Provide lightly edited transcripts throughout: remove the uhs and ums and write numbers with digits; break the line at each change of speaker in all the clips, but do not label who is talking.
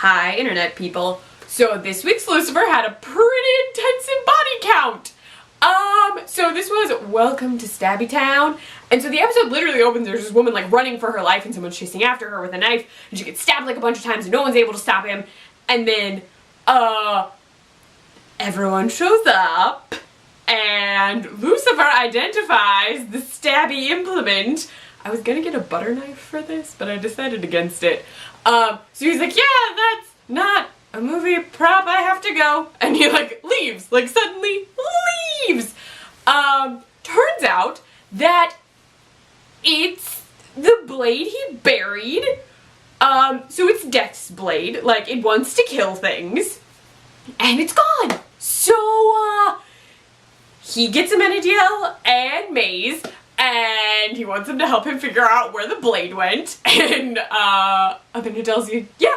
Hi, internet people. So this week's Lucifer had a pretty intensive body count. So this was Welcome to Stabby Town. And so the episode literally opens, there's this woman like running for her life and someone's chasing after her with a knife and she gets stabbed like a bunch of times and no one's able to stop him. And then, everyone shows up and Lucifer identifies the stabby implement. I was gonna get a butter knife for this, but I decided against it. So he's like, yeah, that's not a movie prop, I have to go. And he like leaves, like suddenly leaves. Turns out that it's the blade he buried. So it's Death's blade, like it wants to kill things, and it's gone. So, he gets Amenadiel and Maze, and he wants them to help him figure out where the blade went, and, Amenadiel's like, yeah,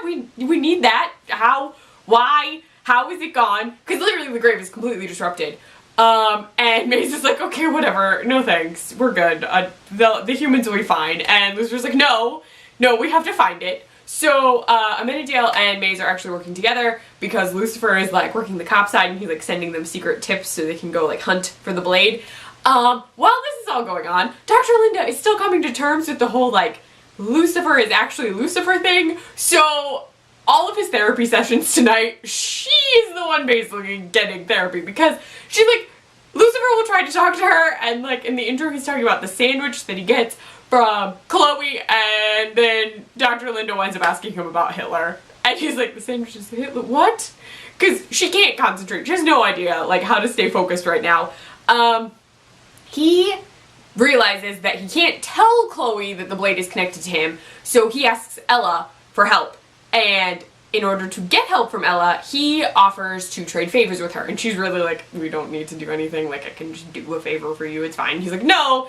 we need that. How? Why? How is it gone? Because literally the grave is completely disrupted. And Maze is like, okay, whatever, no thanks, we're good, the humans will be fine, and Lucifer's like, no, we have to find it. So, Amenadiel and Maze are actually working together because Lucifer is like working the cop side and he's like sending them secret tips so they can go like hunt for the blade. While this is all going on, Dr. Linda is still coming to terms with the whole like Lucifer is actually Lucifer thing. So all of his therapy sessions tonight, she's the one basically getting therapy because she's like, Lucifer will try to talk to her and like in the intro he's talking about the sandwich that he gets from Chloe, and then Dr. Linda winds up asking him about Hitler. And he's like, the sandwich is Hitler? What? Because she can't concentrate. She has no idea like how to stay focused right now. He realizes that he can't tell Chloe that the blade is connected to him, so he asks Ella for help. And in order to get help from Ella, he offers to trade favors with her. And she's really like, we don't need to do anything. Like, I can just do a favor for you. It's fine. He's like, no.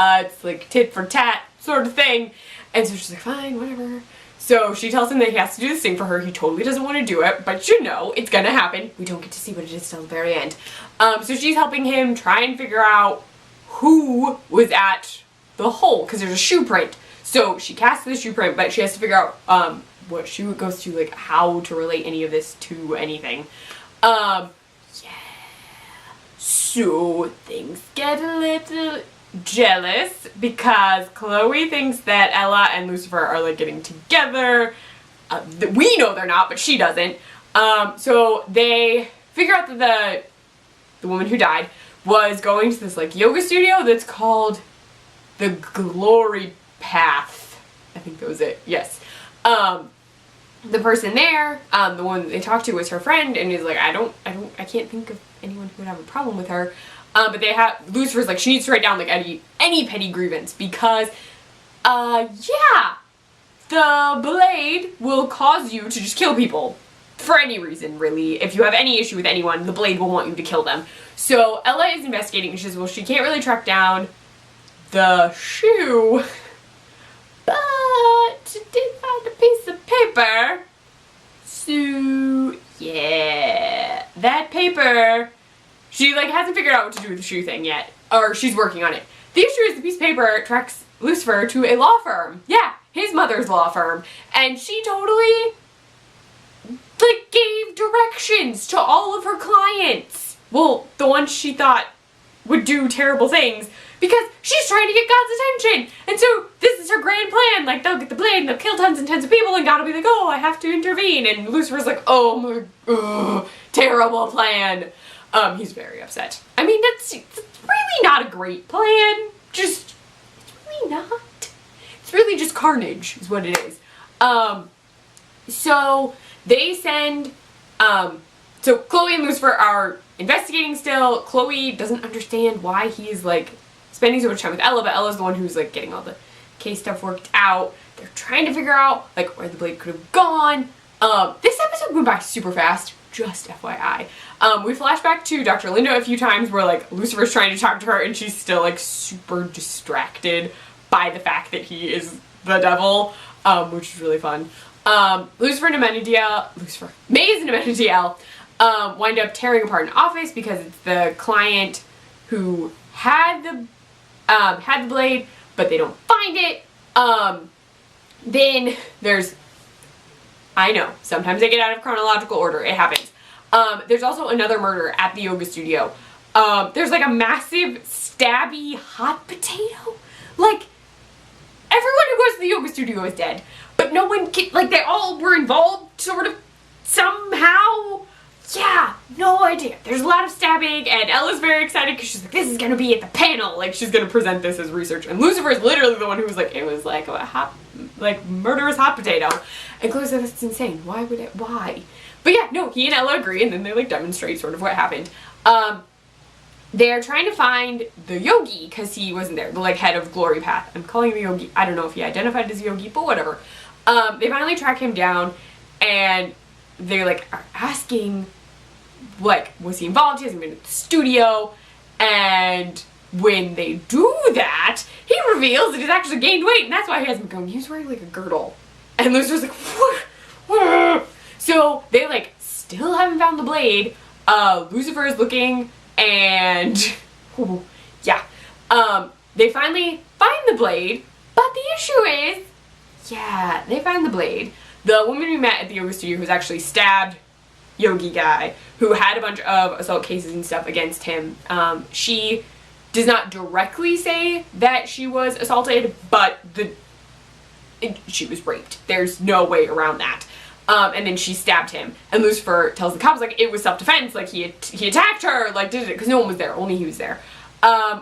It's like tit for tat sort of thing. And so she's like, fine, whatever. So she tells him that he has to do this thing for her. He totally doesn't want to do it, but you know, it's gonna happen. We don't get to see what it is till the very end. So she's helping him try and figure out who was at the hole, because there's a shoe print. So she casts the shoe print, but she has to figure out what shoe it goes to, like how to relate any of this to anything. Yeah. So things get a little jealous because Chloe thinks that Ella and Lucifer are like getting together. We know they're not, but she doesn't. So they figure out that the woman who died was going to this like yoga studio that's called the Glory Path. I think that was it. Yes. The person there, the one that they talked to was her friend, and he's like, I can't think of anyone who would have a problem with her. But Lucifer's like, she needs to write down like any petty grievance because, yeah, the blade will cause you to just kill people for any reason, really. If you have any issue with anyone, the blade will want you to kill them. So Ella is investigating and she says, well, she can't really track down the shoe, but she did find a piece of paper. So, yeah, that paper, she like hasn't figured out what to do with the shoe thing yet, or she's working on it. The issue is the piece of paper tracks Lucifer to a law firm. Yeah, his mother's law firm. And she totally like gave directions to all of her clients. Well, the ones she thought would do terrible things because she's trying to get God's attention. And so this is her grand plan. Like, they'll get the blade and they'll kill tons and tons of people and God will be like, oh, I have to intervene. And Lucifer's like, oh my, terrible plan. He's very upset. I mean, that's really not a great plan. Just, it's really not. It's really just carnage is what it is. So they send, so Chloe and Lucifer are investigating still. Chloe doesn't understand why he's like spending so much time with Ella, but Ella's the one who's like getting all the case stuff worked out. They're trying to figure out like where the blade could have gone. This episode went by super fast, just FYI. We flash back to Dr. Linda a few times where like Lucifer's trying to talk to her and she's still like super distracted by the fact that he is the devil, which is really fun. Maze and Amenadiel wind up tearing apart an office because it's the client who had the blade, but they don't find it. Then there's, I know, sometimes I get out of chronological order, it happens. There's also another murder at the yoga studio. There's like a massive stabby hot potato. Like, everyone who goes to the yoga studio is dead. But no one can, like, they all were involved sort of somehow. Yeah, no idea. There's a lot of stabbing, and Ella's very excited because she's like, this is gonna be at the panel. Like, she's gonna present this as research. And Lucifer is literally the one who was like, it was like a hot, like, murderous hot potato. And Chloe said, that's insane. Why would it, why? But yeah, no, he and Ella agree, and then they, like, demonstrate sort of what happened. They're trying to find the yogi, because he wasn't there, the, like, head of Glory Path. I'm calling him the yogi. I don't know if he identified as yogi, but whatever. They finally track him down, and they're, like, are asking, like, was he involved? He hasn't been at the studio. And when they do that, he reveals that he's actually gained weight, and that's why he hasn't been going. He was wearing, like, a girdle. And Lucifer's like, what? So they, like, still haven't found the blade. Lucifer is looking, and yeah. They finally find the blade, but the issue is, yeah, they find the blade. The woman we met at the yoga studio who's actually stabbed yogi guy, who had a bunch of assault cases and stuff against him, she does not directly say that she was assaulted, but she was raped. There's no way around that. And then she stabbed him, and Lucifer tells the cops, like, it was self-defense, like, he attacked her, like, did it, because no one was there, only he was there.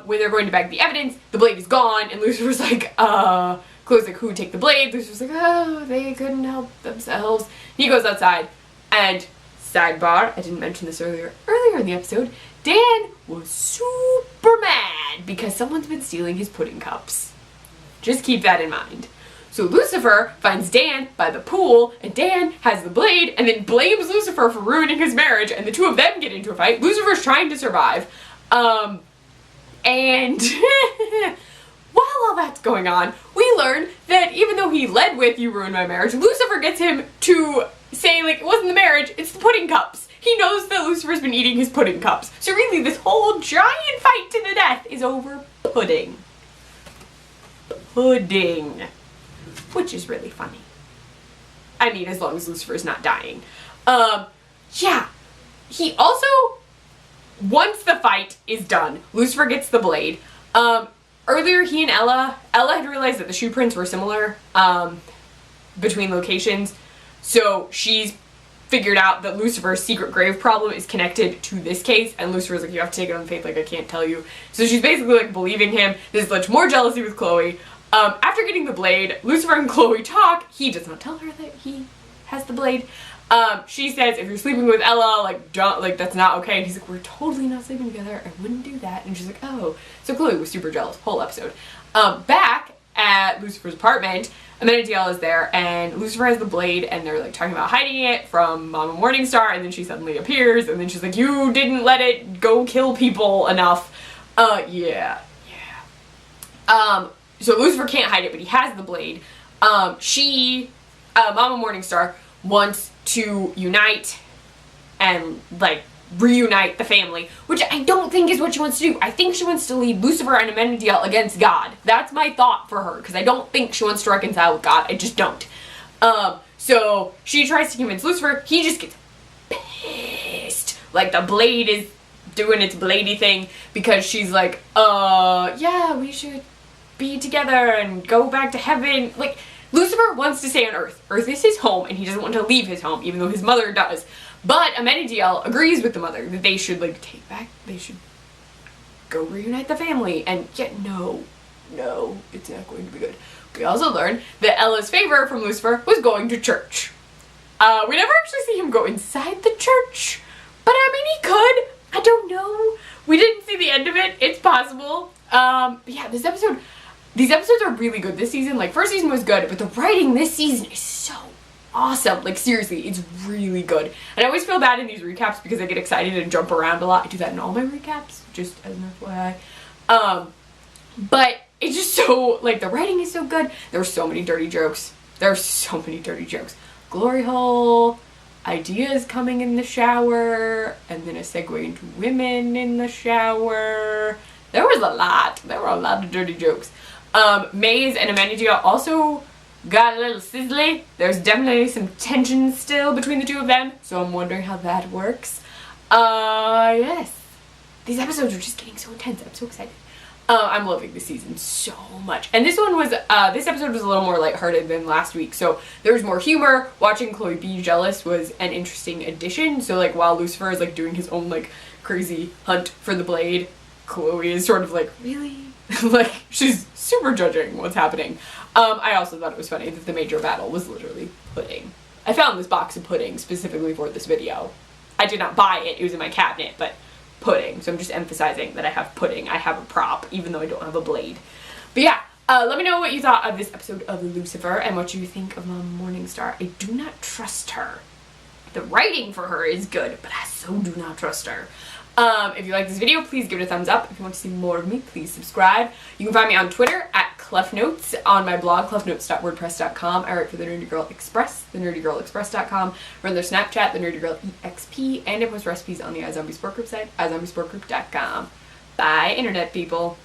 When they're going to bag the evidence, the blade is gone, and Lucifer's like, Chloe's like, who would take the blade? Lucifer's like, oh, they couldn't help themselves. He goes outside, and sidebar, I didn't mention this earlier in the episode, Dan was super mad because someone's been stealing his pudding cups. Just keep that in mind. So Lucifer finds Dan by the pool, and Dan has the blade, and then blames Lucifer for ruining his marriage, and the two of them get into a fight. Lucifer's trying to survive. And while all that's going on, we learn that even though he led with "you ruined my marriage," Lucifer gets him to say, like, it wasn't the marriage, it's the pudding cups. He knows that Lucifer's been eating his pudding cups. So really, this whole giant fight to the death is over pudding. Pudding. Which is really funny. I mean, as long as Lucifer's not dying. Yeah. He also, once the fight is done, Lucifer gets the blade. Earlier, he and Ella had realized that the shoe prints were similar, between locations. So she's figured out that Lucifer's secret grave problem is connected to this case, and Lucifer's like, you have to take it on faith, like, I can't tell you. So she's basically, like, believing him. This led to more jealousy with Chloe. After getting the blade, Lucifer and Chloe talk. He does not tell her that he has the blade. She says, if you're sleeping with Ella, like, don't, like, that's not okay. And he's like, we're totally not sleeping together. I wouldn't do that. And she's like, oh. So Chloe was super jealous, whole episode. Back at Lucifer's apartment, Amenadiel is there, and Lucifer has the blade, and they're, like, talking about hiding it from Mama Morningstar, and then she suddenly appears, and then she's like, you didn't let it go kill people enough. Yeah. So Lucifer can't hide it, but he has the blade. Mama Morningstar wants to unite and, like, reunite the family, which I don't think is what she wants to do. I think she wants to lead Lucifer and Amenadiel against God. That's my thought for her, because I don't think she wants to reconcile with God. I just don't. So she tries to convince Lucifer. He just gets pissed. Like, the blade is doing its bladey thing, because she's like, yeah, we should be together and go back to heaven. Like, Lucifer wants to stay on Earth. Earth is his home, and he doesn't want to leave his home, even though his mother does. But Amenadiel agrees with the mother that they should, like, they should go reunite the family. And yet, no, it's not going to be good. We also learn that Ella's favor from Lucifer was going to church. We never actually see him go inside the church, but I mean, he could. I don't know. We didn't see the end of it. It's possible. But yeah, these episodes are really good this season. Like, first season was good, but the writing this season is so awesome. Like, seriously, it's really good. And I always feel bad in these recaps because I get excited and jump around a lot. I do that in all my recaps, just as an FYI. But it's just so, like, the writing is so good. There are so many dirty jokes. Glory hole, ideas coming in the shower, and then a segue into women in the shower. There were a lot of dirty jokes. Maze and Amenadiel also got a little sizzly. There's definitely some tension still between the two of them, so I'm wondering how that works. Yes. These episodes are just getting so intense. I'm so excited. I'm loving this season so much. And this one was, this episode was a little more lighthearted than last week, so there was more humor. Watching Chloe be jealous was an interesting addition. So, like, while Lucifer is, like, doing his own, like, crazy hunt for the blade, Chloe is sort of like, really? Like, she's super judging what's happening. I also thought it was funny that the major battle was literally pudding. I found this box of pudding specifically for this video. I did not buy it, it was in my cabinet, but pudding. So I'm just emphasizing that I have pudding. I have a prop, even though I don't have a blade. But yeah, let me know what you thought of this episode of Lucifer and what you think of Morningstar. I do not trust her. The writing for her is good, but I so do not trust her. If you like this video, please give it a thumbs up. If you want to see more of me, please subscribe. You can find me on Twitter at Kleffnotes, on my blog, kleffnotes.wordpress.com. I write for the Nerdy Girl Express, thenerdygirlexpress.com. Run their Snapchat, the Nerdy Girl EXP, and I post recipes on the iZombie Sport Group site, iZombiesportgroup.com. Bye, internet people.